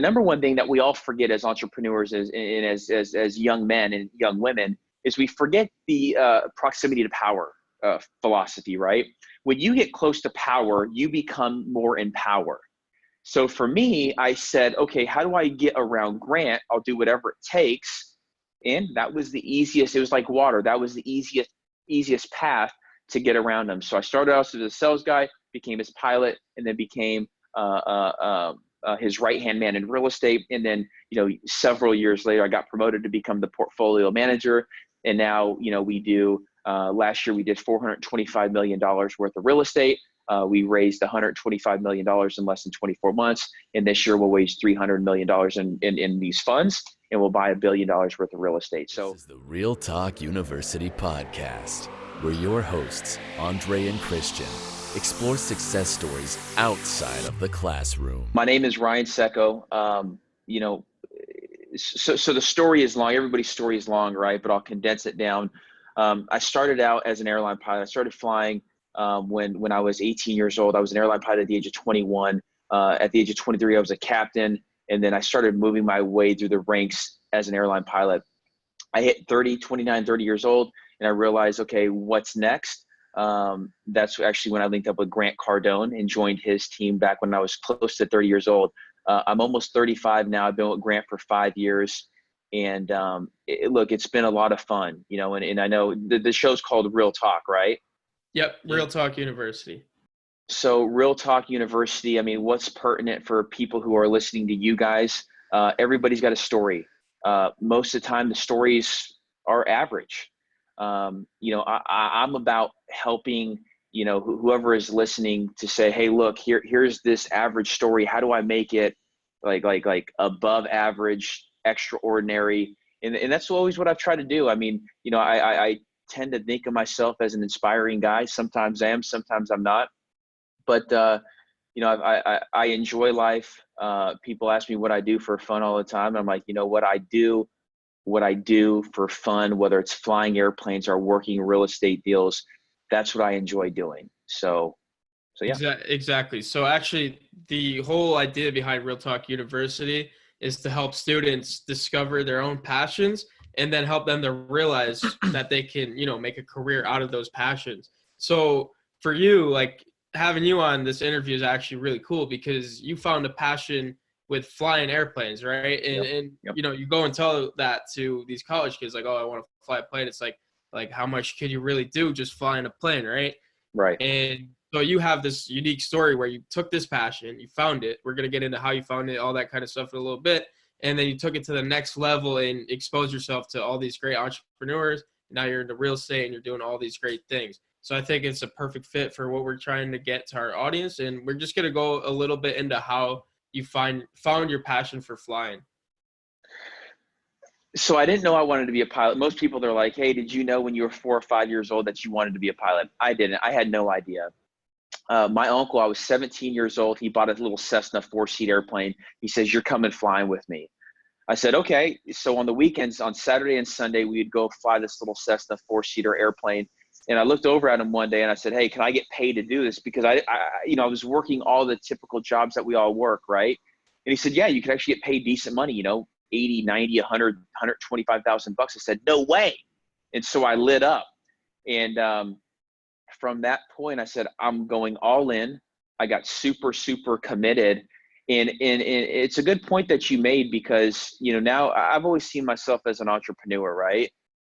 Number one thing that we all forget as entrepreneurs and as young men and young women is we forget the proximity to power philosophy, right? When you get close to power, you become more in power. So for me, I said, okay, how do I get around Grant? I'll do whatever it takes. And that was the easiest. It was like water. That was the easiest path to get around him. So I started out as a sales guy, became his pilot, and then became his right-hand man in real estate. And then, several years later, I got promoted to become the portfolio manager. And now, we do, last year we did $425 million worth of real estate. We raised $125 million in less than 24 months. And this year we'll raise $300 million in these funds, and we'll buy $1 billion worth of real estate. So this is the Real Talk University podcast, where your hosts, Andre and Christian, explore success stories outside of the classroom. My name is Ryan Tseko. So the story is long. Everybody's story is long, right? But I'll condense it down. I started out as an airline pilot. I started flying when I was 18 years old. I was an airline pilot at the age of 21. At the age of 23, I was a captain. And then I started moving my way through the ranks as an airline pilot. I hit 29, 30 years old, and I realized, okay, what's next? That's actually when I linked up with Grant Cardone and joined his team back when I was close to 30 years old. I'm almost 35 now. I've been with Grant for 5 years. And look, it's been a lot of fun, and I know the show's called Real Talk, right? Yep, Real Talk University. So Real Talk University, I mean, what's pertinent for people who are listening to you guys? Everybody's got a story. Most of the time, the stories are average. I'm about helping, whoever is listening to say, hey, look, here's this average story. How do I make it like above average, extraordinary? And that's always what I've tried to do. I mean, I tend to think of myself as an inspiring guy. Sometimes I am, sometimes I'm not. But, I enjoy life. People ask me what I do for fun all the time. I'm like, what I do for fun, whether it's flying airplanes or working real estate deals, that's what I enjoy doing. So yeah. Exactly. So actually, the whole idea behind Real Talk University is to help students discover their own passions and then help them to realize that they can, make a career out of those passions. So for you, like having you on this interview is actually really cool because you found a passion with flying airplanes, right? And Yep. You go and tell that to these college kids, like, oh, I want to fly a plane. It's like how much can you really do just flying a plane, right? Right. And so you have this unique story where you took this passion, you found it. We're going to get into how you found it, all that kind of stuff in a little bit. And then you took it to the next level and exposed yourself to all these great entrepreneurs. Now you're into real estate and you're doing all these great things. So I think it's a perfect fit for what we're trying to get to our audience. And we're just going to go a little bit into how you found your passion for flying. So I didn't know I wanted to be a pilot. Most people, they're like, hey, did you know when you were 4 or 5 years old that you wanted to be a pilot? I didn't. I had no idea. My uncle, I was 17 years old. He bought a little Cessna 4-seat airplane. He says, you're coming flying with me. I said, okay. So on the weekends, on Saturday and Sunday, we'd go fly this little Cessna 4-seater airplane. And I looked over at him one day and I said, hey, can I get paid to do this? Because I was working all the typical jobs that we all work, right? And he said, yeah, you can actually get paid decent money, 80, 90, 100, 125,000 bucks. I said, no way. And so I lit up. And from that point, I said, I'm going all in. I got super, super committed. And it's a good point that you made because, now I've always seen myself as an entrepreneur, right?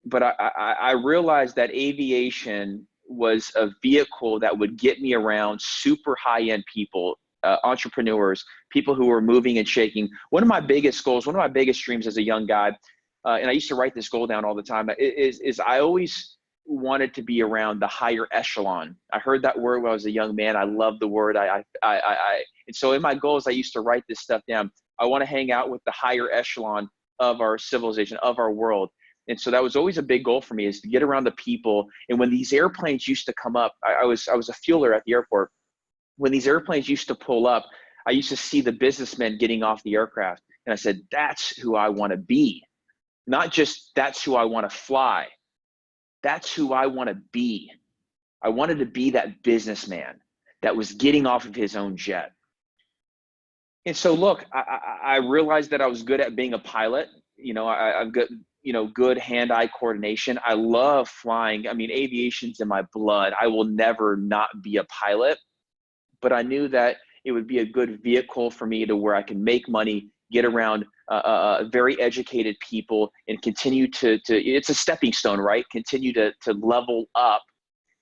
But I realized that aviation was a vehicle that would get me around super high-end people, entrepreneurs, people who were moving and shaking. One of my biggest goals, one of my biggest dreams as a young guy, and I used to write this goal down all the time, is I always wanted to be around the higher echelon. I heard that word when I was a young man. I love the word. And so in my goals, I used to write this stuff down. I want to hang out with the higher echelon of our civilization, of our world. And so that was always a big goal for me, is to get around the people. And when these airplanes used to come up, I was a fueler at the airport. When these airplanes used to pull up, I used to see the businessmen getting off the aircraft. And I said, that's who I want to be. Not just that's who I want to fly. That's who I want to be. I wanted to be that businessman that was getting off of his own jet. And so look, I realized that I was good at being a pilot. I've got, good hand-eye coordination. I love flying. I mean, aviation's in my blood. I will never not be a pilot, but I knew that it would be a good vehicle for me to where I can make money, get around very educated people, and continue to it's a stepping stone, right? Continue to level up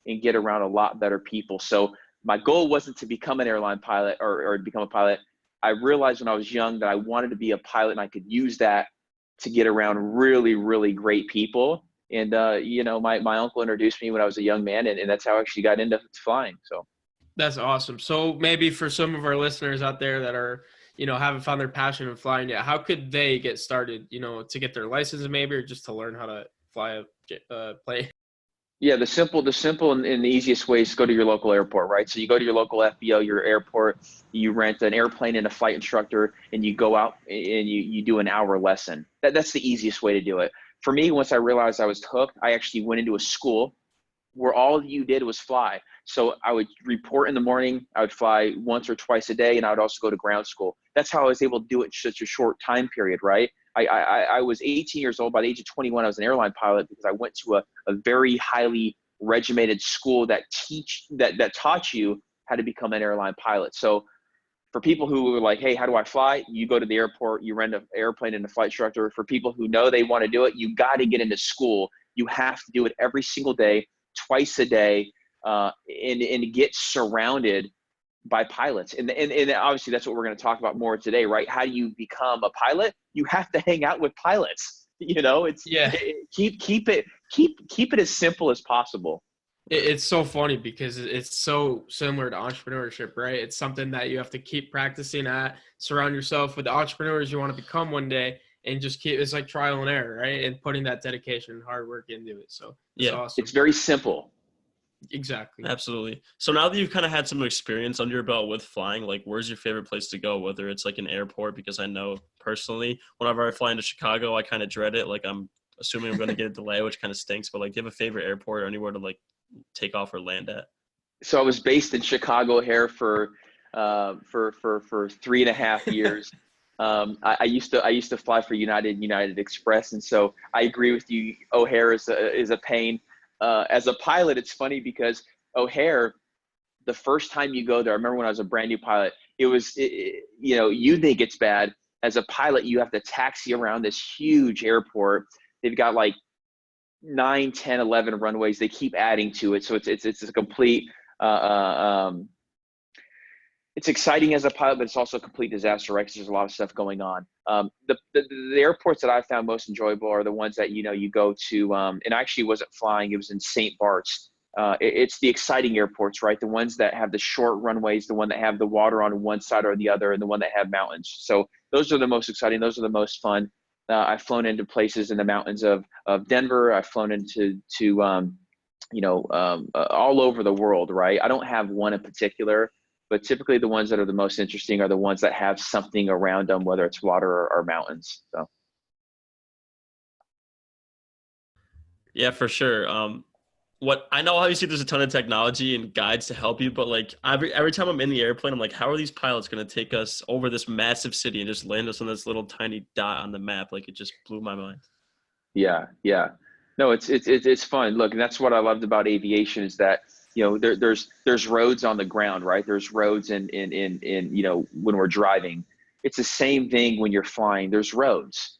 and get around a lot better people. So my goal wasn't to become an airline pilot or become a pilot. I realized when I was young that I wanted to be a pilot, and I could use that to get around really, really great people. And, my uncle introduced me when I was a young man, and that's how I actually got into flying. So. That's awesome. So maybe for some of our listeners out there that are, haven't found their passion in flying yet, how could they get started, to get their license maybe, or just to learn how to fly a plane? Yeah, the simple and the easiest way is to go to your local airport, right? So you go to your local FBO, your airport, you rent an airplane and a flight instructor, and you go out and you do an hour lesson. That's the easiest way to do it. For me, once I realized I was hooked, I actually went into a school where all you did was fly. So I would report in the morning, I would fly once or twice a day, and I would also go to ground school. That's how I was able to do it in such a short time period, right? I was 18 years old. By the age of 21, I was an airline pilot because I went to a very highly regimented school that taught you how to become an airline pilot. So for people who are like, hey, how do I fly? You go to the airport, you rent an airplane and a flight instructor. For people who know they want to do it, you got to get into school. You have to do it every single day, twice a day, and get surrounded by pilots. And obviously that's what we're going to talk about more today, right? How do you become a pilot? You have to hang out with pilots. Keep it as simple as possible. It's so funny because it's so similar to entrepreneurship, right? It's something that you have to keep practicing at, surround yourself with the entrepreneurs you want to become one day, and just it's like trial and error, right? And putting that dedication and hard work into it. So it's awesome. It's very simple. Exactly. Absolutely. So now that you've kind of had some experience under your belt with flying, like where's your favorite place to go? Whether it's like an airport, because I know personally, whenever I fly into Chicago, I kind of dread it. Like I'm assuming I'm going to get a delay, which kind of stinks. But like, do you have a favorite airport or anywhere to like take off or land at? So I was based in Chicago O'Hare for 3.5 years. I used to fly for United Express, and so I agree with you. O'Hare is a pain. As a pilot, it's funny because O'Hare, the first time you go there, I remember when I was a brand new pilot, you think it's bad. As a pilot, you have to taxi around this huge airport. They've got like 9, 10, 11 runways. They keep adding to it. So it's a complete, it's exciting as a pilot, but it's also a complete disaster, right? Because there's a lot of stuff going on. The airports that I found most enjoyable are the ones that, you go to, and I actually wasn't flying. It was in St. Bart's. It's the exciting airports, right? The ones that have the short runways, the one that have the water on one side or the other, and the one that have mountains. So those are the most exciting. Those are the most fun. I've flown into places in the mountains of Denver. I've flown into all over the world, right? I don't have one in particular, but typically the ones that are the most interesting are the ones that have something around them, whether it's water or mountains. So. Yeah, for sure. What I know, obviously there's a ton of technology and guides to help you, but like every time I'm in the airplane, I'm like, how are these pilots going to take us over this massive city and just land us on this little tiny dot on the map? Like it just blew my mind. Yeah. No, it's fun. Look, and that's what I loved about aviation is that, there's roads on the ground, right? There's roads in when we're driving. It's the same thing when you're flying. There's roads.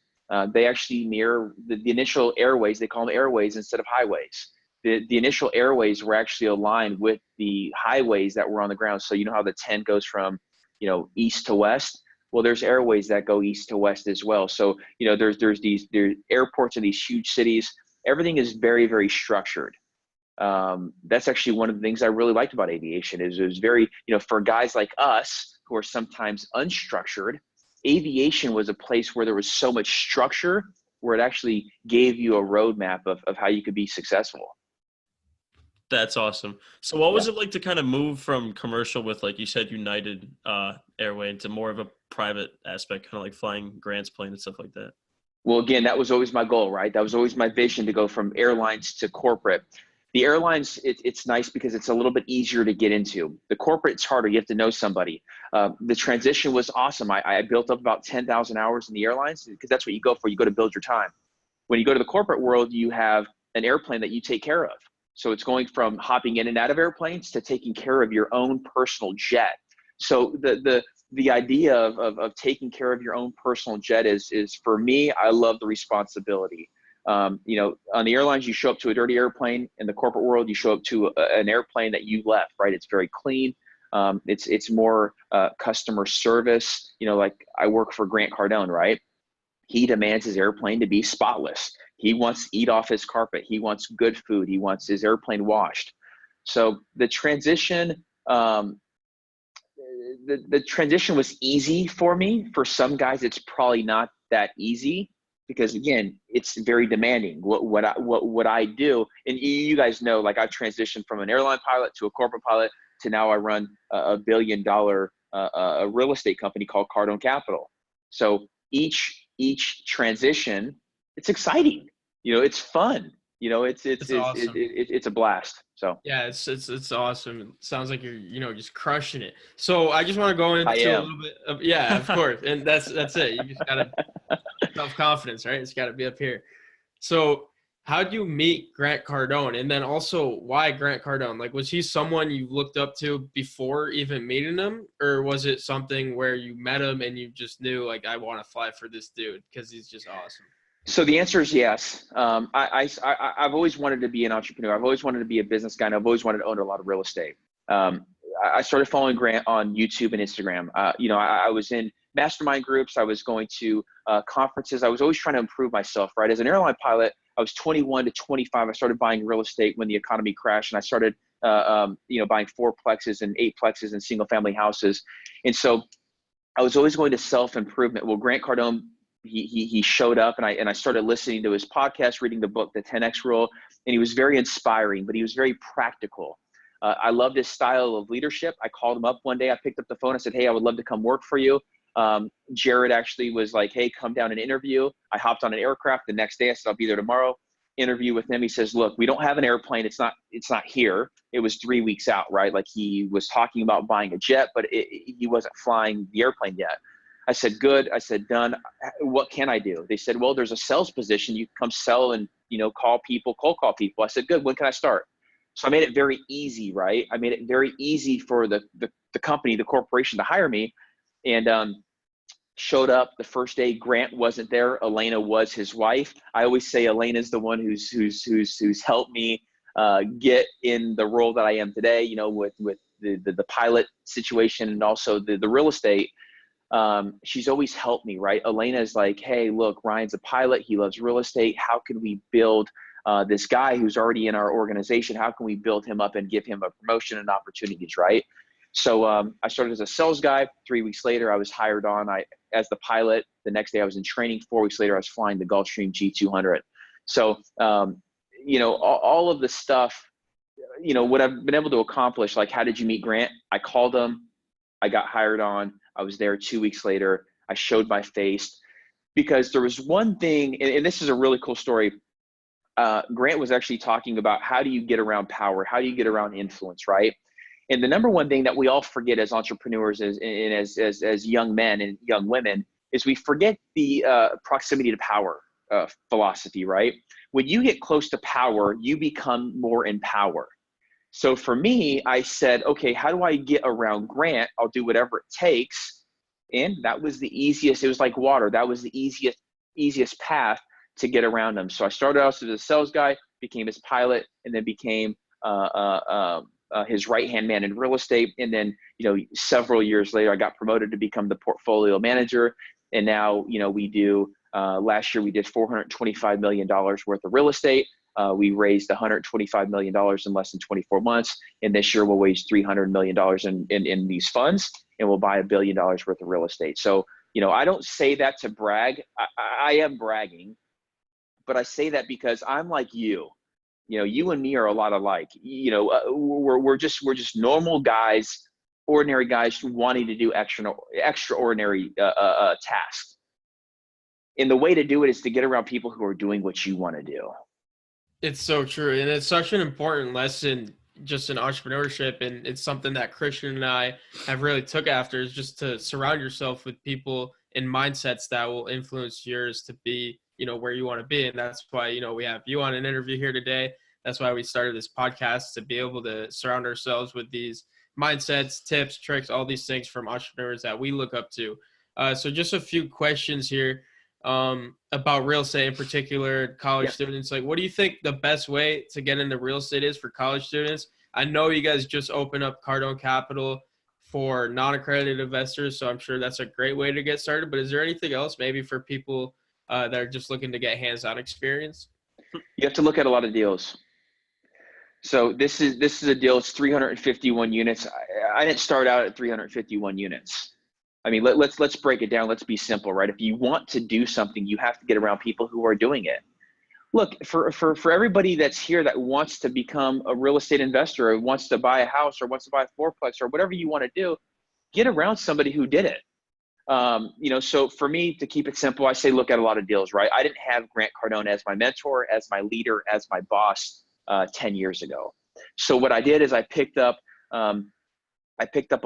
They actually mirror the initial airways. They call them airways instead of highways. The initial airways were actually aligned with the highways that were on the ground. So you know how the 10 goes from, east to west? Well, there's airways that go east to west as well. So, there's airports in these huge cities. Everything is very, very structured. That's actually one of the things I really liked about aviation is it was very, for guys like us who are sometimes unstructured, aviation was a place where there was so much structure where it actually gave you a roadmap of how you could be successful. That's awesome. So what was it like to kind of move from commercial with, like you said, United Airway into more of a private aspect, kind of like flying Grant's plane and stuff like that? Well, again, that was always my goal, right? That was always my vision to go from airlines to corporate. The airlines, it's nice because it's a little bit easier to get into. The corporate, it's harder. You have to know somebody. The transition was awesome. I built up about 10,000 hours in the airlines because that's what you go for. You go to build your time. When you go to the corporate world, you have an airplane that you take care of. So it's going from hopping in and out of airplanes to taking care of your own personal jet. So the idea of taking care of your own personal jet is for me, I love the responsibility. You know, on the airlines, you show up to a dirty airplane. In the corporate world, you show up to an airplane that you left, right? It's very clean. It's more customer service. You know, like I work for Grant Cardone, right? He demands his airplane to be spotless. He wants to eat off his carpet. He wants good food. He wants his airplane washed. So the transition, the transition was easy for me. For some guys, it's probably not that easy because again, it's very demanding. What I do, and you guys know, like I've transitioned from an airline pilot to a corporate pilot to now I run a $1 billion a real estate company called Cardone Capital. So each transition, it's exciting. You know, it's fun. You know, it's awesome. it's a blast. So Yeah, it's awesome. It sounds like you're, you know, just crushing it. So I just want to go into a little bit of, yeah, of course. And that's it. You just gotta self-confidence, right? It's gotta be up here. So how'd you meet Grant Cardone? And then also why Grant Cardone? Like, was he someone you looked up to before even meeting him? Or was it something where you met him and you just knew like, I want to fly for this dude because he's just awesome? So the answer is yes. I've always wanted to be an entrepreneur. I've always wanted to be a business guy, and I've always wanted to own a lot of real estate. I started following Grant on YouTube and Instagram. You know, I was in mastermind groups. I was going to conferences. I was always trying to improve myself, right? As an airline pilot, I was 21 to 25. I started buying real estate when the economy crashed, and I started, you know, buying 4-plexes and 8-plexes and single-family houses. And so I was always going to self-improvement. Well, Grant Cardone, he showed up, and I started listening to his podcast, reading the book, The 10X Rule, and he was very inspiring, but he was very practical. I loved his style of leadership. I called him up one day. I picked up the phone. I said, hey, I would love to come work for you. Jared actually was like, hey, come down and interview. I hopped on an aircraft the next day. I said, I'll be there tomorrow. Interview with him. He says, look, we don't have an airplane. It's not here. It was 3 weeks out, right? Like he was talking about buying a jet, but he wasn't flying the airplane yet. I said, good. I said, done. What can I do? They said, well, there's a sales position. You come sell and, you know, cold call people. I said, good. When can I start? So I made it very easy, right? I made it very easy for the company, the corporation to hire me, and showed up the first day. Grant wasn't there. Elena was his wife. I always say Elena's the one who's helped me get in the role that I am today, you know, with the pilot situation and also the real estate. She's always helped me, right? Elena is like, hey, look, Ryan's a pilot. He loves real estate. How can we build this guy who's already in our organization? How can we build him up and give him a promotion and opportunities, right? So I started as a sales guy. 3 weeks later, I was hired on as the pilot. The next day I was in training. 4 weeks later, I was flying the Gulfstream G200. So, you know, all of the stuff, you know, what I've been able to accomplish, like, how did you meet Grant? I called him. I got hired on. I was there 2 weeks later. I showed my face because there was one thing, and this is a really cool story. Grant was actually talking about how do you get around power? How do you get around influence, right? And the number one thing that we all forget as entrepreneurs and as young men and young women is we forget the proximity to power philosophy, right? When you get close to power, you become more in power. So for me, I said, okay, how do I get around Grant? I'll do whatever it takes. And that was the easiest. It was like water. That was the easiest path to get around him. So I started out as a sales guy, became his pilot, and then became his right-hand man in real estate. And then, you know, several years later, I got promoted to become the portfolio manager. And now, you know, we do, last year we did $425 million worth of real estate. We raised $125 million in less than 24 months. And this year we'll raise $300 million in these funds, and we'll buy $1 billion worth of real estate. So, you know, I don't say that to brag. I am bragging, but I say that because I'm like you. You know, you and me are a lot alike. You know, we're just normal guys, ordinary guys wanting to do extraordinary tasks. And the way to do it is to get around people who are doing what you want to do. It's so true. And it's such an important lesson just in entrepreneurship. And it's something that Christian and I have really took after, is just to surround yourself with people and mindsets that will influence yours to be, where you want to be. And that's why, we have you on an interview here today. That's why we started this podcast, to be able to surround ourselves with these mindsets, tips, tricks, all these things from entrepreneurs that we look up to. So just a few questions here about real estate, in particular college students. Like, what do you think the best way to get into real estate is for college students? I know you guys just opened up Cardone Capital for non-accredited investors, so I'm sure that's a great way to get started. But is there anything else maybe for people that are just looking to get hands-on experience? You have to look at a lot of deals. So this is a deal. It's 351 units. I didn't start out at 351 units. I mean, let's break it down. Let's be simple, right? If you want to do something, you have to get around people who are doing it. Look, for everybody that's here that wants to become a real estate investor, or wants to buy a house, or wants to buy a fourplex, or whatever you want to do, get around somebody who did it. So for me, to keep it simple, I say look at a lot of deals, right? I didn't have Grant Cardone as my mentor, as my leader, as my boss 10 years ago. So what I did is I picked up a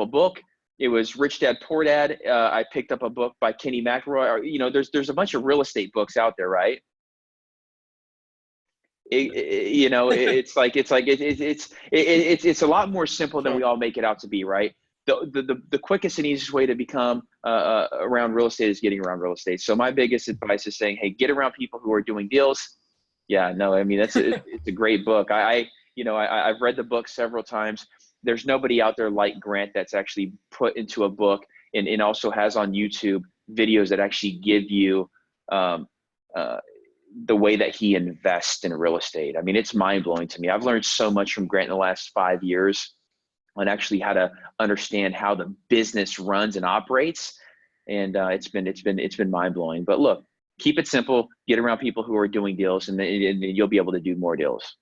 book. It was Rich Dad Poor Dad. I picked up a book by Kenny McElroy. There's a bunch of real estate books out there, right? It's a lot more simple than we all make it out to be, right? The quickest and easiest way to become around real estate is getting around real estate. So my biggest advice is saying, hey, get around people who are doing deals. Yeah, no, I mean, it's a great book. I've read the book several times. There's nobody out there like Grant that's actually put into a book and also has on YouTube videos that actually give you the way that he invests in real estate. I mean, it's mind blowing to me. I've learned so much from Grant in the last 5 years on actually how to understand how the business runs and operates. And it's been mind blowing. But look, keep it simple, get around people who are doing deals, and you'll be able to do more deals.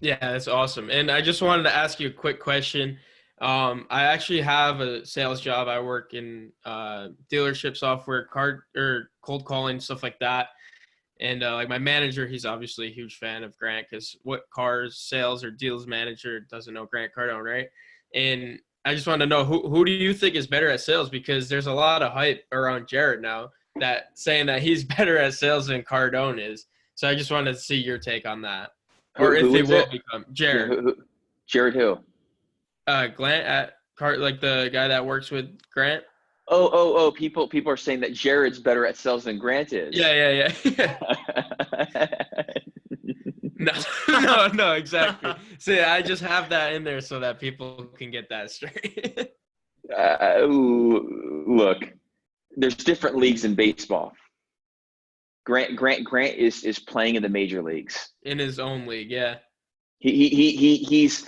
Yeah, that's awesome. And I just wanted to ask you a quick question. I actually have a sales job. I work in dealership software, cold calling, stuff like that. And like my manager, he's obviously a huge fan of Grant, because what cars sales or deals manager doesn't know Grant Cardone, right? And I just want to know, who do you think is better at sales? Because there's a lot of hype around Jared now that saying that he's better at sales than Cardone is. So I just wanted to see your take on that. Or if they will become Jared. Jared who? Grant at like the guy that works with Grant. Oh! People are saying that Jared's better at sales than Grant is. Yeah. No, exactly. See, I just have that in there so that people can get that straight. Look, there's different leagues in baseball. Grant is playing in the major leagues. In his own league, yeah. He is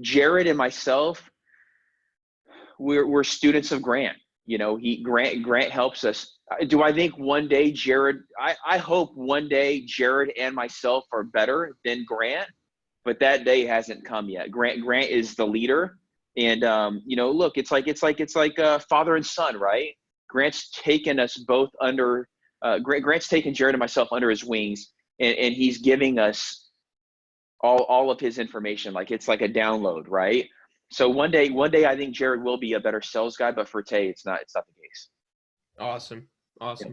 Jared and myself, we're students of Grant. Grant helps us. Do I think one day Jared, I hope one day Jared and myself are better than Grant, but that day hasn't come yet. Grant is the leader. And look, it's like father and son, right? Grant's taken us both under Grant's taken Jared and myself under his wings, and he's giving us all of his information. Like it's like a download, right? So one day I think Jared will be a better sales guy, but for Tay, it's not the case. Awesome.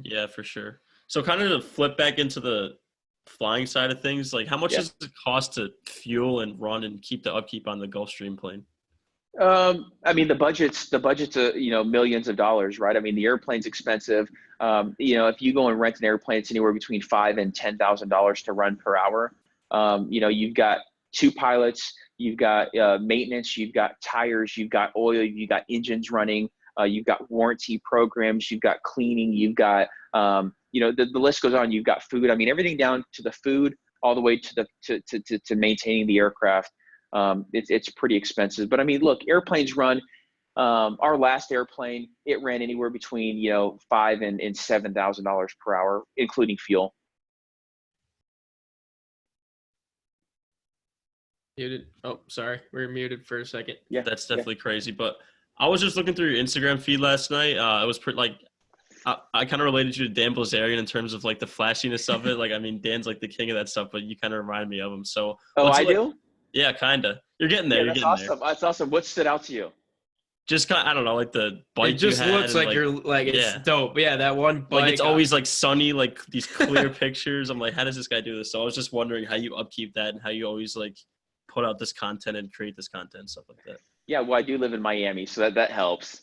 Yeah, for sure. So kind of to flip back into the flying side of things, like how much does it cost to fuel and run and keep the upkeep on the Gulfstream plane? I mean, the budget's millions of dollars, right? I mean, the airplane's expensive. If you go and rent an airplane, it's anywhere between $5,000 and $10,000 to run per hour. You've got 2 pilots, you've got maintenance, you've got tires, you've got oil, you've got engines running, you've got warranty programs, you've got cleaning, you've got the list goes on. You've got food. I mean, everything down to the food, all the way to maintaining the aircraft. It's pretty expensive. But I mean, look, airplanes run. Our last airplane, it ran anywhere between $5,000 and $7,000 per hour, including fuel. Muted. Oh, sorry, we were muted for a second. Yeah, that's definitely crazy. But I was just looking through your Instagram feed last night. It was I kind of related you to Dan Bilzerian in terms of like the flashiness of it. Like, I mean, Dan's like the king of that stuff, but you kind of remind me of him. So Oh, what's I it like? do? Yeah, kind of. You're getting there. Yeah, You're that's getting there. awesome. That's awesome. What stood out to you? Just kind of, I don't know, like the It bike you just had looks and like like, you're like it's yeah. dope. Yeah, that one bike. Like it's always like sunny, like these clear pictures. I'm like, how does this guy do this? So I was just wondering how you upkeep that and how you always like put out this content and create this content and stuff like that. Yeah, well, I do live in Miami, so that helps.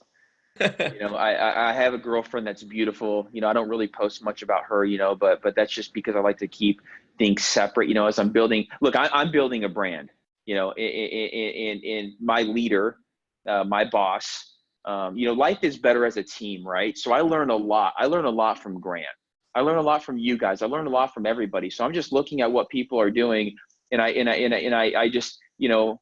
You know, I have a girlfriend that's beautiful. You know, I don't really post much about her, you know, but that's just because I like to keep things separate. You know, as I'm building, look, I'm building a brand. You know, in my leader, my boss. You know, life is better as a team, right? So I learn a lot. I learn a lot from Grant. I learn a lot from you guys. I learn a lot from everybody. So I'm just looking at what people are doing, and I just, you know,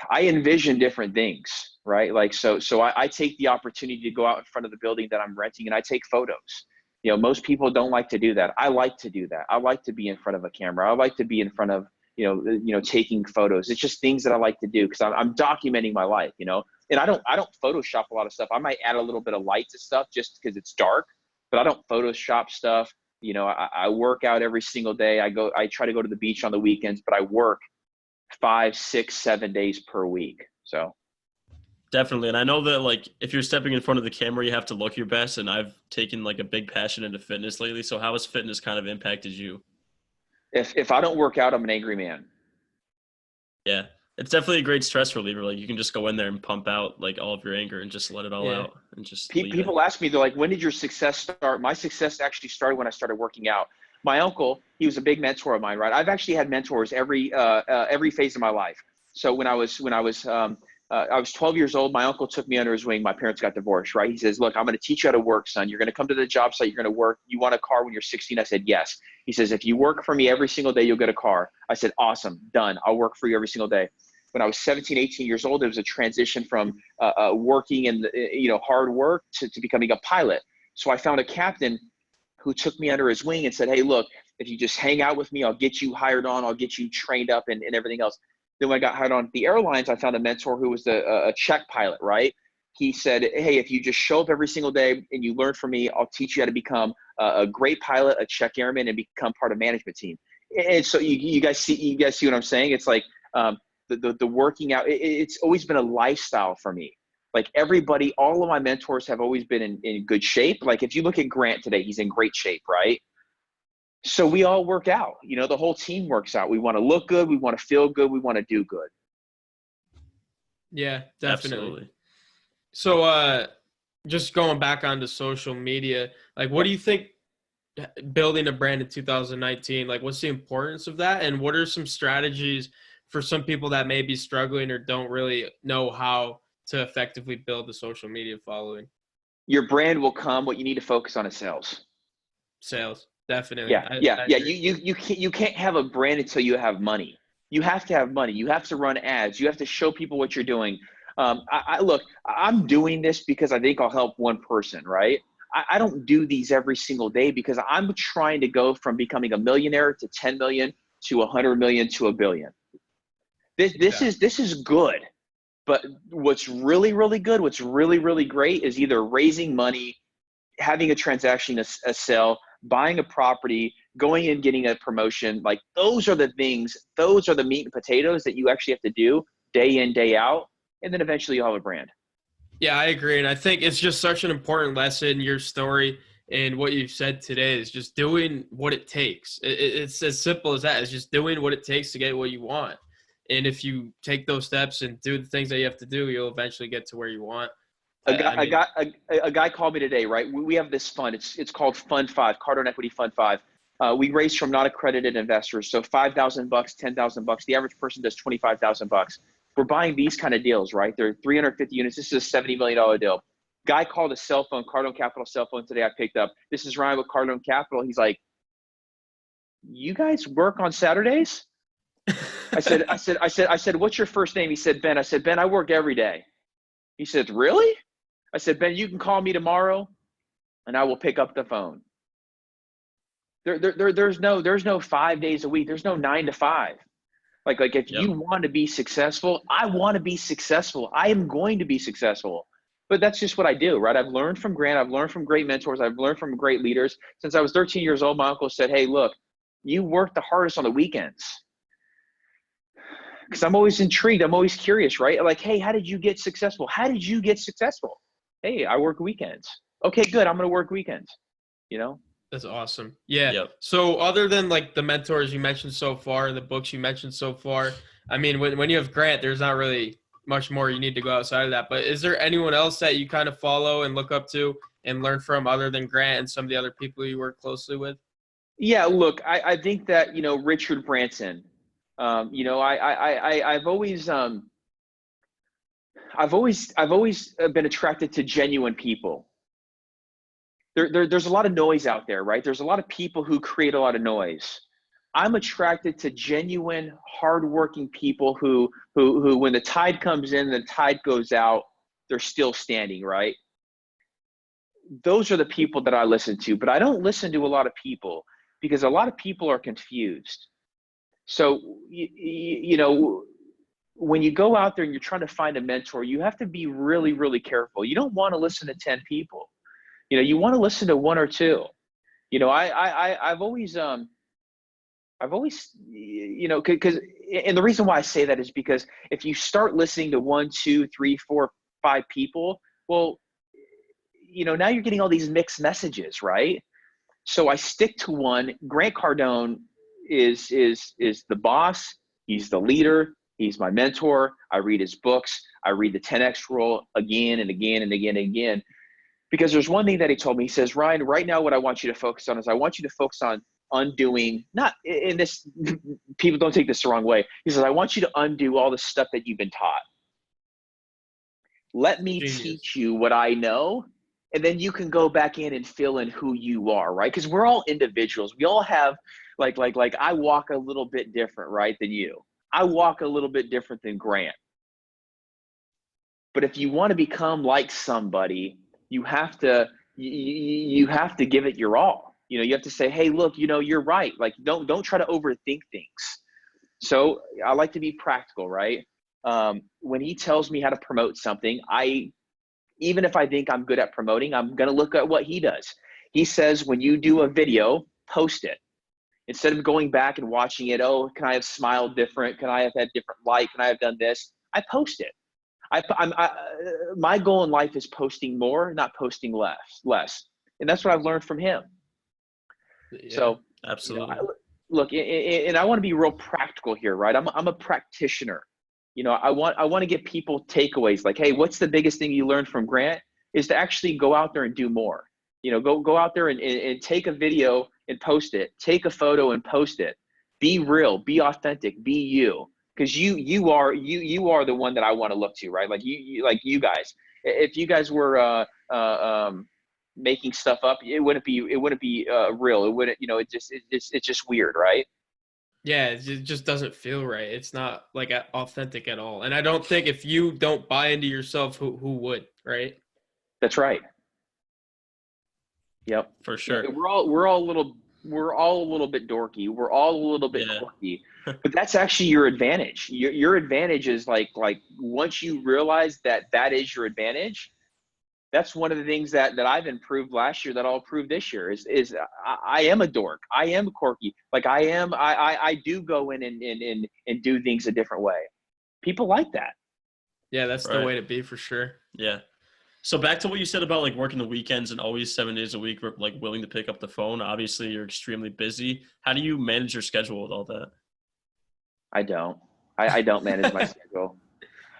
I envision different things, right? Like, so I take the opportunity to go out in front of the building that I'm renting and I take photos. You know, most people don't like to do that. I like to do that. I like to be in front of a camera. I like to be in front of, you know, taking photos. It's just things that I like to do because I'm documenting my life, you know, and I don't Photoshop a lot of stuff. I might add a little bit of light to stuff just because it's dark, but I don't Photoshop stuff. You know, I work out every single day. I try to go to the beach on the weekends, but I work 5, 6, 7 days per week. So Definitely. And I know that like if you're stepping in front of the camera, you have to look your best. And I've taken like a big passion into fitness lately. So how has fitness kind of impacted you? if I don't work out, I'm an angry man. Yeah. It's definitely a great stress reliever. Like you can just go in there and pump out like all of your anger and just let it all out and just leave it. People ask me, they're like, when did your success start? My success actually started when I started working out. My uncle, he was a big mentor of mine, right? I've actually had mentors every phase of my life. So when I was 12 years old, my uncle took me under his wing. My parents got divorced, right? He says, look, I'm going to teach you how to work, son. You're going to come to the job site. You're going to work. You want a car when you're 16? I said, yes. He says, if you work for me every single day, you'll get a car. I said, awesome, done. I'll work for you every single day. When I was 17, 18 years old, there was a transition from working in hard work to becoming a pilot. So I found a captain who took me under his wing and said, hey, look, if you just hang out with me, I'll get you hired on. I'll get you trained up and everything else. Then when I got hired on at the airlines, I found a mentor who was a check pilot, right? He said, hey, if you just show up every single day and you learn from me, I'll teach you how to become a great pilot, a check airman, and become part of management team. And so you guys see what I'm saying? It's like the working out, it's always been a lifestyle for me. Like everybody, all of my mentors have always been in good shape. Like if you look at Grant today, he's in great shape, right? So we all work out, you know, the whole team works out. We want to look good. We want to feel good. We want to do good. Yeah, definitely. Absolutely. So just going back onto social media, like what do you think building a brand in 2019, like what's the importance of that? And what are some strategies for some people that may be struggling or don't really know how to effectively build a social media following? Your brand will come. What you need to focus on is sales. Sales, definitely. Yeah. You can't have a brand until you have money. You have to have money. You have to run ads. You have to show people what you're doing. Look, I'm doing this because I think I'll help one person, right? I don't do these every single day because I'm trying to go from becoming a millionaire to 10 million to 100 million to $1 billion. This is good. But what's really, really good, what's really, really great is either raising money, having a transaction, a sale, buying a property, going and getting a promotion. Like those are the things, those are the meat and potatoes that you actually have to do day in, day out. And then eventually you'll have a brand. Yeah, I agree. And I think it's just such an important lesson, your story and what you've said today is just doing what it takes. It's as simple as that. It's just doing what it takes to get what you want. And if you take those steps and do the things that you have to do, you'll eventually get to where you want. A guy called me today, right? We have this fund. It's called Fund 5, Cardone Equity Fund 5. We raise from not accredited investors. So $5,000, $10,000. The average person does $25,000. We're buying these kind of deals, right? They're 350 units. This is a $70 million deal. Guy called a cell phone, Cardone Capital cell phone today. I picked up. This is Ryan with Cardone Capital. He's like, "You guys work on Saturdays?" I said, "What's your first name?" He said, "Ben." I said, "Ben, I work every day." He said, "Really?" I said, "Ben, you can call me tomorrow and I will pick up the phone." There's no 5 days a week. There's no 9 to 5. Like if you want to be successful, I want to be successful. I am going to be successful. but that's just what I do, right? I've learned from Grant. I've learned from great mentors. I've learned from great leaders. Since I was 13 years old, my uncle said, hey, look, you work the hardest on the weekends. Because I'm always intrigued. I'm always curious, right? Like, hey, how did you get successful? How did you get successful? Hey, I work weekends. Okay, good. I'm going to work weekends, you know? That's awesome. Yeah. Yep. So other than like the mentors you mentioned so far and the books you mentioned so far, I mean, when you have Grant, there's not really much more you need to go outside of that. But is there anyone else that you kind of follow and look up to and learn from other than Grant and some of the other people you work closely with? Yeah, look, I think that, you know, Richard Branson, you know, I've always been attracted to genuine people. There's a lot of noise out there, right? There's a lot of people who create a lot of noise. I'm attracted to genuine, hardworking people who when the tide comes in, the tide goes out, they're still standing, right? Those are the people that I listen to, but I don't listen to a lot of people because a lot of people are confused. So, you know, when you go out there and you're trying to find a mentor, you have to be really, really careful. You don't want to listen to 10 people. You know, you want to listen to one or two. You know, I've always, you know, because, and the reason why I say that is because if you start listening to 1, 2, 3, 4, 5 people, well, you know, now you're getting all these mixed messages, right? So I stick to one. Grant Cardone is the boss. He's the leader. He's my mentor. I read his books. I read the 10X rule again and again and again and again. Because there's one thing that he told me. He says, Ryan, right now what I want you to focus on is I want you to focus on undoing, not in this, people don't take this the wrong way. He says, I want you to undo all the stuff that you've been taught. Let me teach you what I know, and then you can go back in and fill in who you are, right? Because we're all individuals. We all have, like I walk a little bit different, right, than you. I walk a little bit different than Grant. But if you want to become like somebody, you have to give it your all. You know, you have to say, hey, look, you know, you're right. Like, don't try to overthink things. So I like to be practical, right? When he tells me how to promote something, even if I think I'm good at promoting, I'm going to look at what he does. He says, when you do a video, post it. Instead of going back and watching it, oh, can I have smiled different? Can I have had different light? Can I have done this? I post it. My goal in life is posting more, not posting less. And that's what I've learned from him. Yeah, so absolutely. You know, look, and I want to be real practical here, right? I'm a practitioner. You know, I want to give people takeaways like, hey, what's the biggest thing you learned from Grant is to actually go out there and do more. You know, go out there and take a video and post it. Take a photo and post it. Be real, be authentic, be you. Because you are the one that I want to look to, right? Like you guys. If you guys were making stuff up, it wouldn't be real. It wouldn't, you know, it's just weird, right? Yeah, it just doesn't feel right. It's not like authentic at all. And I don't think if you don't buy into yourself, who would, right? That's right. Yep. For sure. We're all a little bit dorky. We're all a little bit quirky, but that's actually your advantage. Your advantage is like once you realize that is your advantage, that's one of the things that I've improved last year that I'll improve this year is I am a dork. I am quirky. Like I do go in and do things a different way. People like that. Yeah, that's the way to be for sure. Yeah. So back to what you said about like working the weekends and always 7 days a week, like willing to pick up the phone. Obviously, you're extremely busy. How do you manage your schedule with all that? I don't manage my schedule.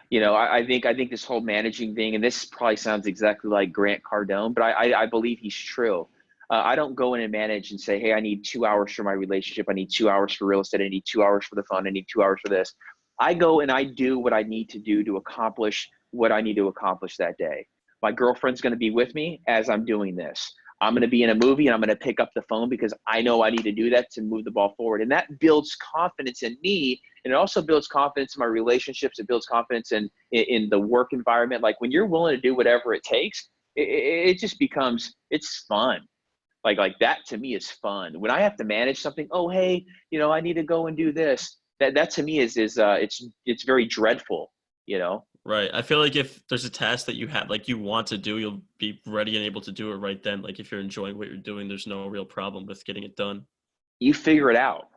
You know, I think this whole managing thing, and this probably sounds exactly like Grant Cardone, but I believe he's true. I don't go in and manage and say, hey, I need 2 hours for my relationship. I need 2 hours for real estate. I need 2 hours for the phone. I need 2 hours for this. I go and I do what I need to do to accomplish what I need to accomplish that day. My girlfriend's going to be with me as I'm doing this. I'm going to be in a movie and I'm going to pick up the phone because I know I need to do that to move the ball forward. And that builds confidence in me. And it also builds confidence in my relationships. It builds confidence in the work environment. Like when you're willing to do whatever it takes, it just becomes, it's fun. Like that to me is fun. When I have to manage something, oh, hey, you know, I need to go and do this. That to me is it's very dreadful, you know? Right. I feel like if there's a task that you have, like you want to do, you'll be ready and able to do it right then. Like if you're enjoying what you're doing, there's no real problem with getting it done. You figure it out.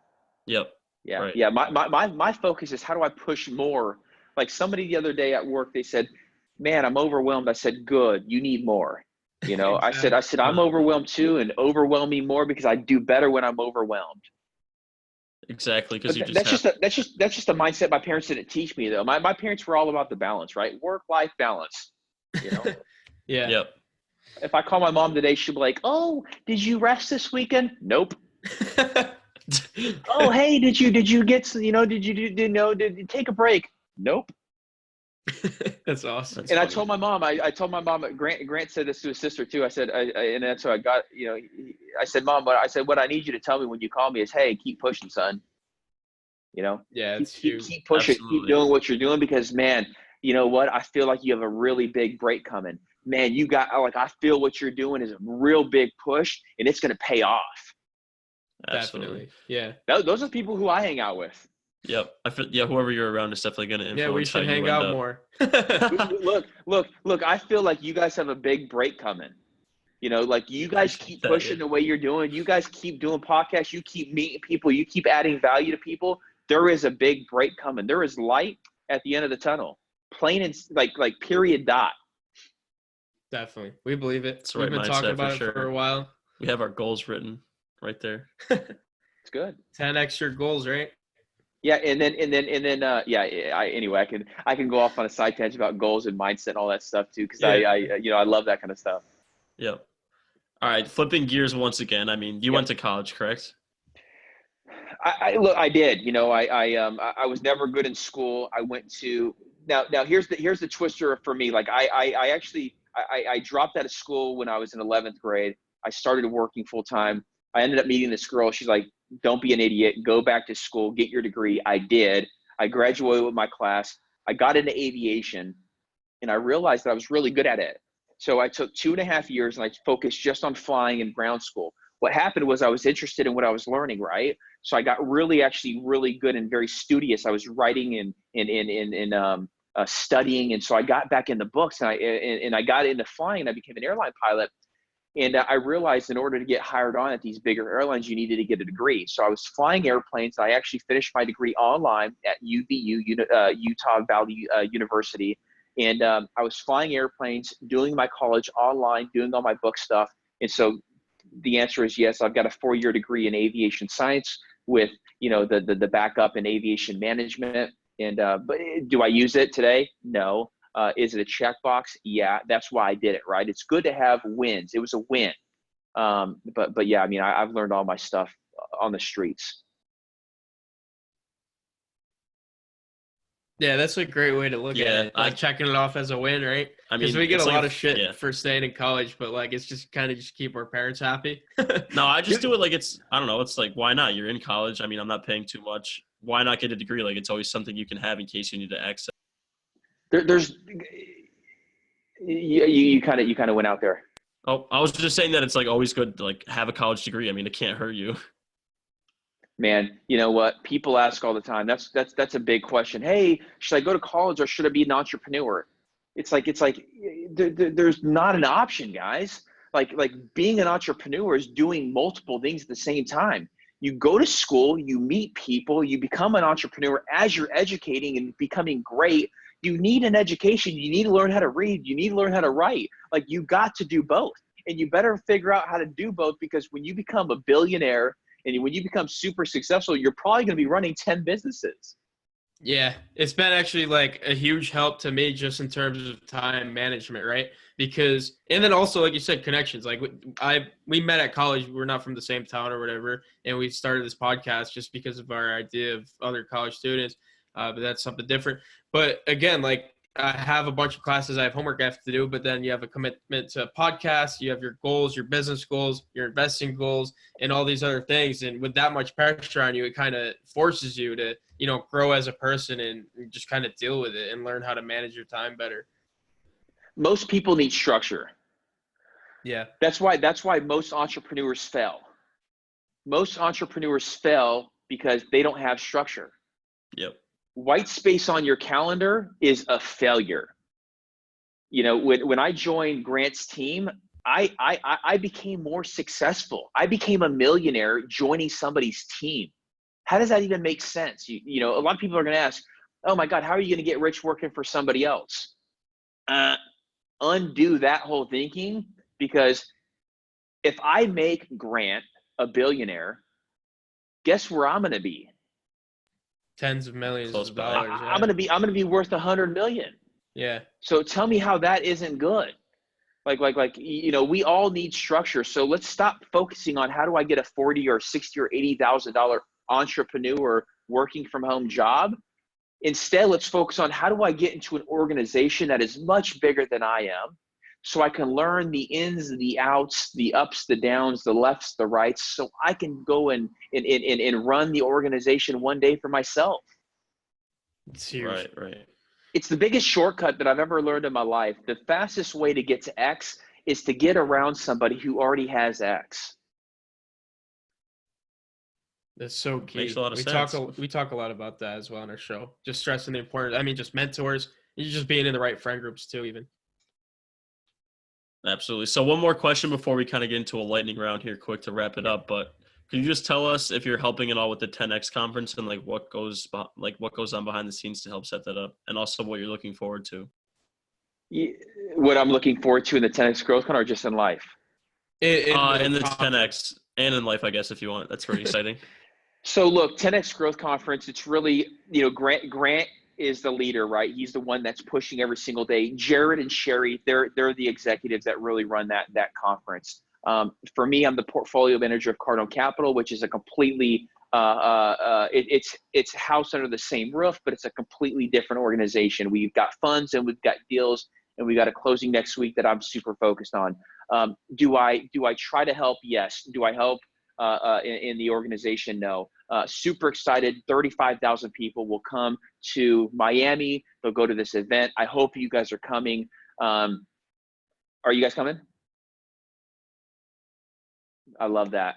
Yep. Yeah. Right. Yeah. My focus is how do I push more? Like somebody the other day at work, they said, man, I'm overwhelmed. I said, good. You need more. You know, Exactly. I said, I'm overwhelmed too, and overwhelm me more because I do better when I'm overwhelmed. Exactly. Because But you just have. that's just a mindset my parents didn't teach me though. My parents were all about the balance, right? Work-life balance. You know, Yeah. Yep. if I call my mom today, she'll be like, "Oh, did you rest this weekend?" Nope. Oh, hey, did you get you know? Did you take a break? Nope. That's awesome. That's And I funny. told my mom. Grant said this to his sister too. I said, and that's how I got. You know, I said, Mom, what I need you to tell me when you call me is, hey, keep pushing, son. You know, Yeah, it's huge. keep pushing, keep Absolutely. doing what you're doing because, man, you know what? I feel like you have a really big break coming. Man, I feel what you're doing is a real big push, and it's going to pay off. Absolutely. Definitely. Yeah. Those are people who I hang out with. Yep. I feel, yeah, whoever you're around is definitely going to Yeah, we influence how should you hang end out up. more. Look, I feel like you guys have a big break coming. You know, like you guys keep that, pushing yeah. the way you're doing. You guys keep doing podcasts. You keep meeting people. You keep adding value to people. There is a big break coming. There is light at the end of the tunnel. Plain and like period dot. Definitely. We believe it. It's the We've right been talking mindset for about it for sure. a while. We have our goals written right there. It's good. 10 extra goals, right? Yeah, and then anyway, I can go off on a side tangent about goals and mindset and all that stuff too because Yeah. I love that kind of stuff. Yep. All right. Flipping gears once again. I mean, you Yep. went to college, correct? I did. You know, I was never good in school. I went to now here's the twister for me. Like I actually dropped out of school when I was in 11th grade. I started working full time. I ended up meeting this girl. She's like, "Don't be an idiot. Go back to school. Get your degree." I did. I graduated with my class. I got into aviation, and I realized that I was really good at it. So I took 2.5 years and I focused just on flying in ground school. What happened was I was interested in what I was learning, right? So I got really good and very studious. I was writing and studying, and so I got back in the books and I got into flying. And I became an airline pilot, and I realized in order to get hired on at these bigger airlines, you needed to get a degree. So I was flying airplanes. I actually finished my degree online at UVU, Utah Valley University. And I was flying airplanes, doing my college online, doing all my book stuff. And so the answer is yes. I've got a 4-year degree in aviation science with, you know, the backup in aviation management. And but do I use it today? No. Is it a checkbox? Yeah, that's why I did it, right? It's good to have wins. It was a win. But yeah, I mean, I've learned all my stuff on the streets. Yeah, that's a great way to look at it. Like checking it off as a win, right? I Because mean, we get a it's like lot of shit yeah. for staying in college, but like it's just kind of just keep our parents happy. No, I just do it like it's, I don't know. It's like, why not? You're in college. I mean, I'm not paying too much. Why not get a degree? Like it's always something you can have in case you need to access. There's you kind of went out there. Oh, I was just saying that it's like always good to like have a college degree. I mean, it can't hurt you. Man, you know what? People ask all the time. That's a big question. Hey, should I go to college or should I be an entrepreneur? It's like there's not an option, guys. Like being an entrepreneur is doing multiple things at the same time. You go to school, you meet people, you become an entrepreneur as you're educating and becoming great. You need an education. You need to learn how to read. You need to learn how to write. Like you got to do both. And you better figure out how to do both because when you become a billionaire and when you become super successful, you're probably going to be running 10 businesses. Yeah, it's been actually like a huge help to me just in terms of time management, right? Because, and then also, like you said, connections. Like we met at college. We're not from the same town or whatever. And we started this podcast just because of our idea of other college students. But that's something different. But again, like I have a bunch of classes I have homework I have to do, but then you have a commitment to podcasts, you have your goals, your business goals, your investing goals, and all these other things. And with that much pressure on you, it kind of forces you to, you know, grow as a person and just kind of deal with it and learn how to manage your time better. Most people need structure. Yeah. That's why most entrepreneurs fail. Most entrepreneurs fail because they don't have structure. Yep. white space on your calendar is a failure. You know, when I joined Grant's team, I became more successful. I became a millionaire joining somebody's team. How does that even make sense? You know, a lot of people are going to ask, oh my God, how are you going to get rich working for somebody else? Undo that whole thinking, because if I make Grant a billionaire, guess where I'm going to be? Tens of millions Close of by. dollars. I'm going to be worth 100 million. Yeah. So tell me how that isn't good. Like, you know, we all need structure. So let's stop focusing on how do I get a 40 or 60 or $80,000 entrepreneur working from home job. Instead, let's focus on how do I get into an organization that is much bigger than I am, so I can learn the ins, the outs, the ups, the downs, the lefts, the rights, so I can go and run the organization one day for myself. It's huge. Right. It's the biggest shortcut that I've ever learned in my life. The fastest way to get to X is to get around somebody who already has X. That's so key. Makes a lot of sense. We talk a lot about that as well on our show. Just stressing the importance. I mean, just mentors. You're just being in the right friend groups too, even. Absolutely. So one more question before we kind of get into a lightning round here, quick to wrap it up. But could you just tell us if you're helping at all with the 10X conference and like what goes on behind the scenes to help set that up, and also what you're looking forward to? What I'm looking forward to in the 10X Growth Con, or just in life? In the 10X and in life, I guess, if you want. That's pretty exciting. So look, 10X Growth Conference, it's really, you know, Grant is the leader, right? He's the one that's pushing every single day. Jared and Sherry, they're the executives that really run that conference. For me, I'm the portfolio manager of Cardone Capital, which is a completely it's housed under the same roof, but it's a completely different organization. We've got funds and we've got deals, and we got a closing next week that I'm super focused on. Do I try to help? Yes. Do I help in the organization? No. Super excited. 35,000 people will come to Miami. They'll go to this event. I hope you guys are coming. Are you guys coming? I love that.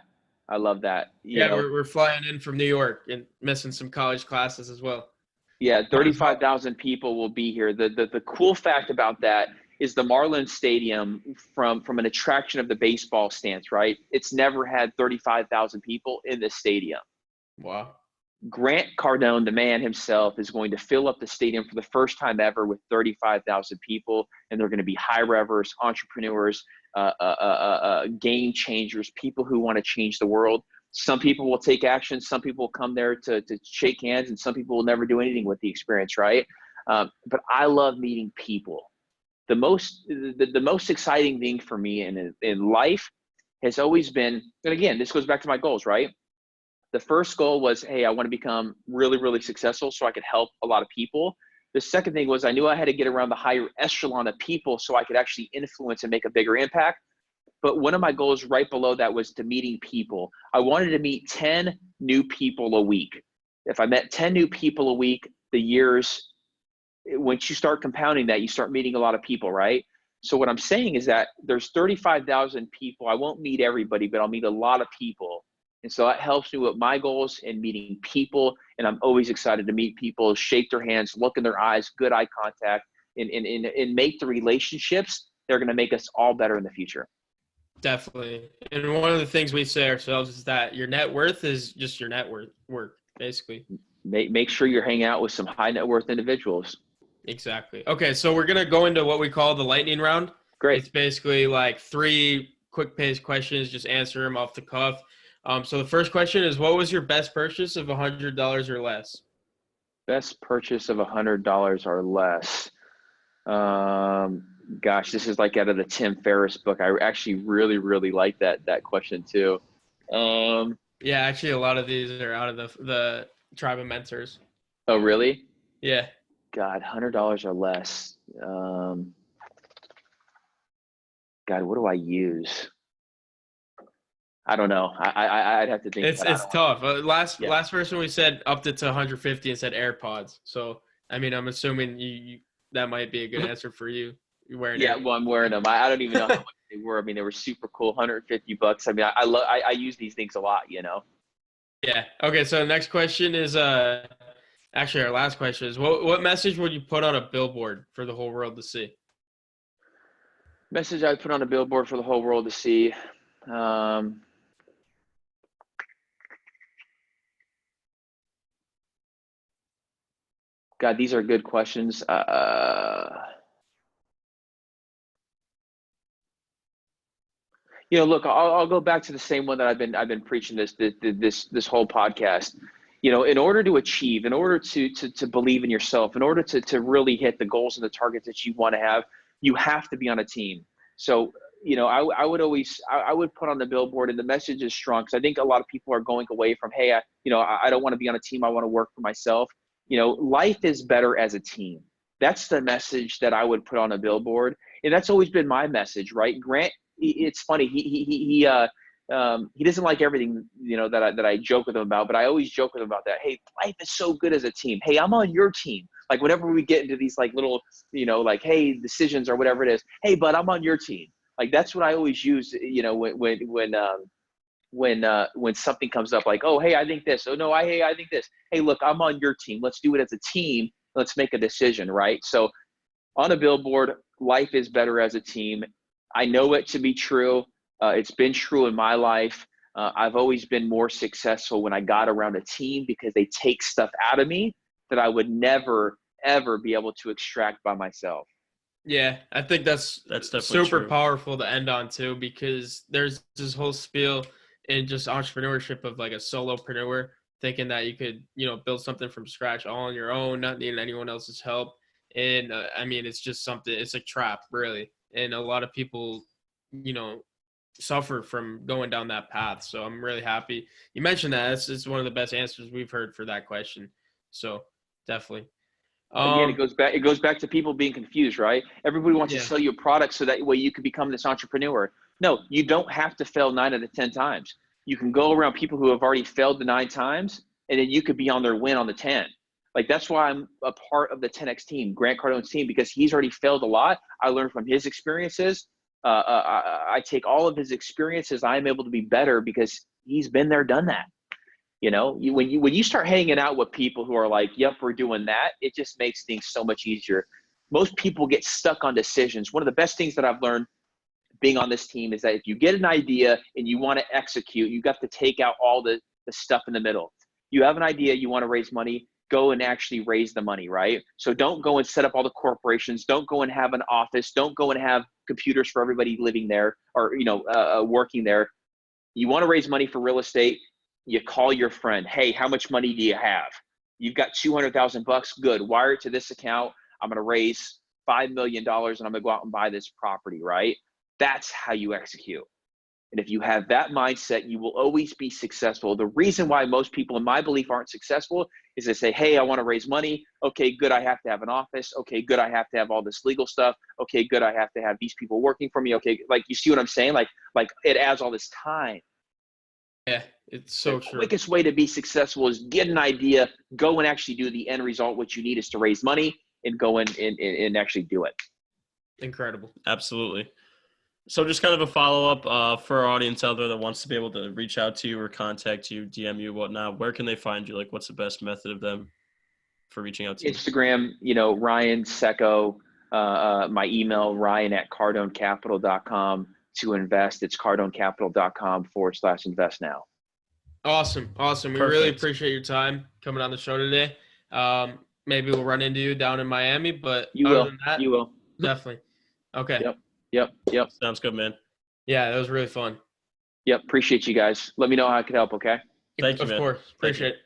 You know, we're flying in from New York and missing some college classes as well. Yeah, 35,000 people will be here. The cool fact about that is the Marlins Stadium, from an attraction of the baseball stance, right? It's never had 35,000 people in the stadium. Wow. Grant Cardone, the man himself, is going to fill up the stadium for the first time ever with 35,000 people, and they're going to be high revers, entrepreneurs, game changers, people who want to change the world. Some people will take action. Some people will come there to shake hands, and some people will never do anything with the experience, right? But I love meeting people. The most exciting thing for me in life has always been, and again, this goes back to my goals, right? The first goal was, hey, I want to become really, really successful so I could help a lot of people. The second thing was I knew I had to get around the higher echelon of people so I could actually influence and make a bigger impact. But one of my goals right below that was to meeting people. I wanted to meet 10 new people a week. If I met 10 new people a week, the years, once you start compounding that, you start meeting a lot of people, right? So what I'm saying is that there's 35,000 people. I won't meet everybody, but I'll meet a lot of people. And so that helps me with my goals in meeting people. And I'm always excited to meet people, shake their hands, look in their eyes, good eye contact, and make the relationships that are going to make us all better in the future. Definitely. And one of the things we say ourselves is that your net worth is just your net worth, basically. Make sure you're hanging out with some high net worth individuals. Exactly. Okay, so we're going to go into what we call the lightning round. Great. It's basically like 3 quick-paced questions, just answer them off the cuff. So the first question is, what was your best purchase of $100 or less? Best purchase of $100 or less. Gosh, this is like out of the Tim Ferriss book. I actually really, really like that question too. Yeah, actually, a lot of these are out of the Tribe of Mentors. Oh, really? Yeah. God, $100 or less. God, what do I use? I don't know. I'd have to think. It's tough. Last person we said upped it to 150 and said AirPods. So I mean, I'm assuming you that might be a good answer for you. You're wearing AirPods. Well, I'm wearing them. I don't even know how much they were. I mean, they were super cool, $150. I mean, I use these things a lot, you know. Yeah. Okay. So the next question is, Actually, our last question is, what message would you put on a billboard for the whole world to see? Message I'd put on a billboard for the whole world to see. God, these are good questions. Look, I'll go back to the same one that I've been preaching this whole podcast. In order to achieve, in order to believe in yourself, in order to really hit the goals and the targets that you want to have, you have to be on a team. So, I would put on the billboard, and the message is strong, because I think a lot of people are going away from, hey, I don't want to be on a team. I want to work for myself. Life is better as a team. That's the message that I would put on a billboard. And that's always been my message, right? Grant, it's funny. He doesn't like everything, that I joke with him about, but I always joke with him about that. Hey, life is so good as a team. Hey, I'm on your team. Like, whenever we get into these like little, like, hey, decisions or whatever it is, hey, bud, I'm on your team. Like, that's what I always use, when something comes up, like, oh, hey, I think this. Oh no, I think this. Hey, look, I'm on your team. Let's do it as a team. Let's make a decision, right? So on a billboard, life is better as a team. I know it to be true. It's been true in my life. I've always been more successful when I got around a team, because they take stuff out of me that I would never, ever be able to extract by myself. Yeah, I think that's definitely super true. powerful to end on too, because there's this whole spiel in just entrepreneurship of like a solopreneur, thinking that you could, build something from scratch all on your own, not needing anyone else's help. And I mean, it's just something, it's a trap, really. And a lot of people, suffer from going down that path. So I'm really happy you mentioned that. It's one of the best answers we've heard for that question. So definitely. Again, it goes back to people being confused, right? Everybody wants to sell you a product so that way you can become this entrepreneur. No, you don't have to fail 9 out of 10 times. You can go around people who have already failed the 9 times, and then you could be on their win on the 10. Like, that's why I'm a part of the 10X team, Grant Cardone's team, because he's already failed a lot. I learned from his experiences. I take all of his experiences. I'm able to be better because he's been there, done that. When you start hanging out with people who are like, yep, we're doing that, it just makes things so much easier. Most people get stuck on decisions. One of the best things that I've learned being on this team is that if you get an idea and you want to execute, you got to take out all the stuff in the middle. You have an idea, you want to raise money, go and actually raise the money, right? So don't go and set up all the corporations. Don't go and have an office. Don't go and have computers for everybody living there or, working there. You want to raise money for real estate, you call your friend. Hey, how much money do you have? You've got $200,000. Good. Wire it to this account. I'm going to raise $5 million and I'm going to go out and buy this property, right? That's how you execute. And if you have that mindset, you will always be successful. The reason why most people, in my belief, aren't successful is they say, hey, I want to raise money. Okay, good. I have to have an office. Okay, good. I have to have all this legal stuff. Okay, good. I have to have these people working for me. Okay, like, you see what I'm saying? Like it adds all this time. Yeah, it's so the true. quickest way to be successful is get an idea, go and actually do the end result. What you need is to raise money and go in and actually do it. Incredible. Absolutely. So just kind of a follow-up for our audience out there that wants to be able to reach out to you or contact you, DM you, whatnot. Where can they find you? Like, what's the best method of them for reaching out to you? Instagram, Ryan Tseko, my email, ryan@cardonecapital.com to invest. It's cardonecapital.com/invest now. Awesome. We really appreciate your time coming on the show today. Maybe we'll run into you down in Miami, but you will. Definitely. Okay. Yep. Sounds good, man. Yeah, that was really fun. Yep. Appreciate you guys. Let me know how I can help. Okay. Thank you, man. Of course. Appreciate it.